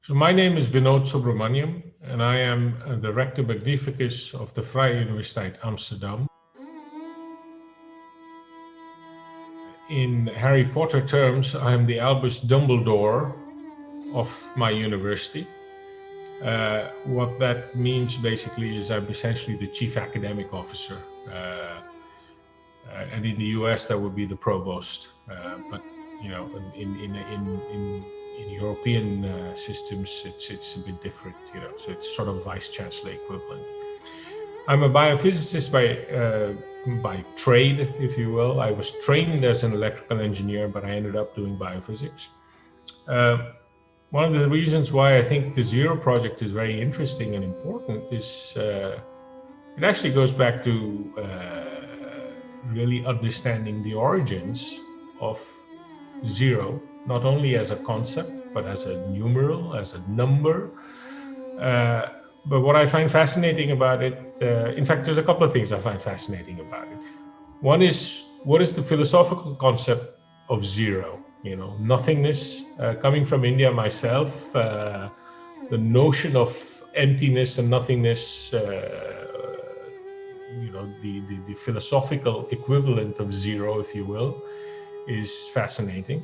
So my name is Vinod Subramaniam, and I am the rector magnificus of the Vrije Universiteit Amsterdam. In Harry Potter terms, I am the Albus Dumbledore of my university. What that means basically is I'm essentially the chief academic officer. And in the US, that would be the provost. But you know, in European systems, it's a bit different. You know, so it's sort of vice chancellor equivalent. I'm a biophysicist by trade, if you will. I was trained as an electrical engineer, but I ended up doing biophysics. One of the reasons why I think the Zero project is very interesting and important is it actually goes back to really understanding the origins of zero, not only as a concept, but as a numeral, as a number. But what I find fascinating about it, in fact, there's a couple of things I find fascinating about it. One is, what is the philosophical concept of zero? You know, nothingness. Coming from India myself, the notion of emptiness and nothingness, you know, the philosophical equivalent of zero, if you will, is fascinating.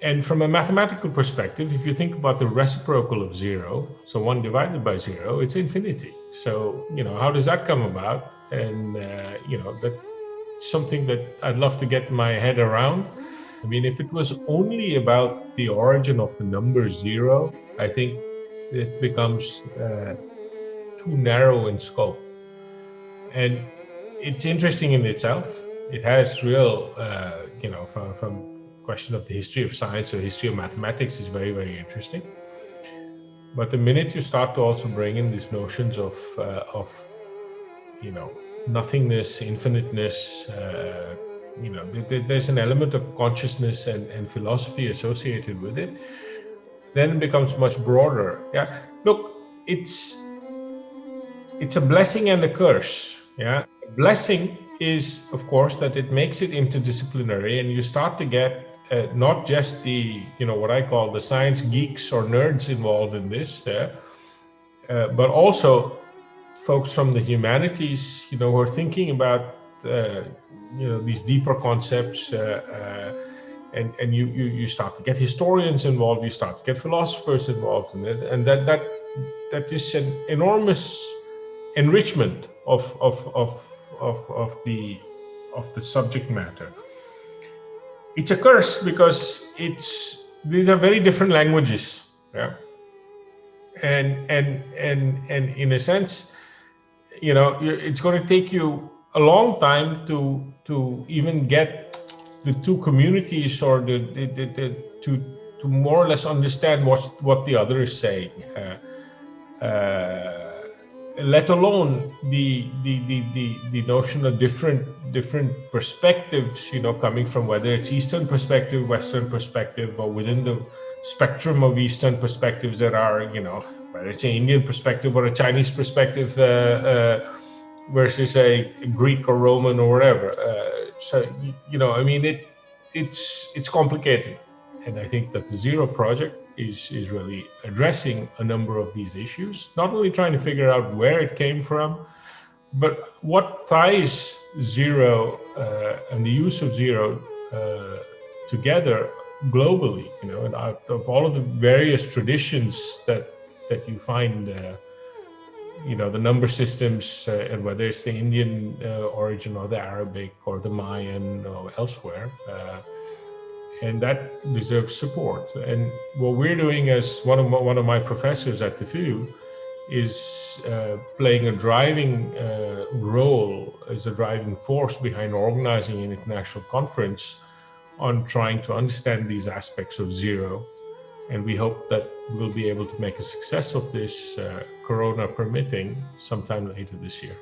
And from a mathematical perspective, if you think about the reciprocal of zero, so 1 divided by 0, it's infinity. So, you know, how does that come about? And, you know, that's something that I'd love to get my head around. I mean, if it was only about the origin of the number 0, I think it becomes too narrow in scope. And it's interesting in itself. It has real, you know, from question of the history of science or history of mathematics is very, very interesting. But the minute you start to also bring in these notions of you know, nothingness, infiniteness, you know, there's an element of consciousness and philosophy associated with it, then it becomes much broader. Yeah, look, it's a blessing and a curse. Yeah, blessing is, of course, that it makes it interdisciplinary, and you start to get not just the, you know, what I call the science geeks or nerds involved in this, but also folks from the humanities, you know, who are thinking about, you know, these deeper concepts, and you start to get historians involved, you start to get philosophers involved in it, and that is an enormous enrichment of the subject matter. It's a curse because these are very different languages, yeah, and in a sense, you know, it's going to take you a long time to even get the two communities or to more or less understand what the other is saying. Let alone the notion of different perspectives, you know, coming from whether it's Eastern perspective, Western perspective, or within the spectrum of Eastern perspectives that are, you know, whether it's an Indian perspective or a Chinese perspective versus a Greek or Roman or whatever. So, you know, I mean, it's complicated. And I think that the Zero project is really addressing a number of these issues, not only trying to figure out where it came from, but what ties zero and the use of zero together globally, you know, and out of all of the various traditions that you find, you know, the number systems, and whether it's the Indian origin or the Arabic or the Mayan or elsewhere, and that deserves support. And what we're doing as one of my professors at the VU is playing a driving role as a driving force behind organizing an international conference on trying to understand these aspects of zero. And we hope that we'll be able to make a success of this, Corona permitting, sometime later this year.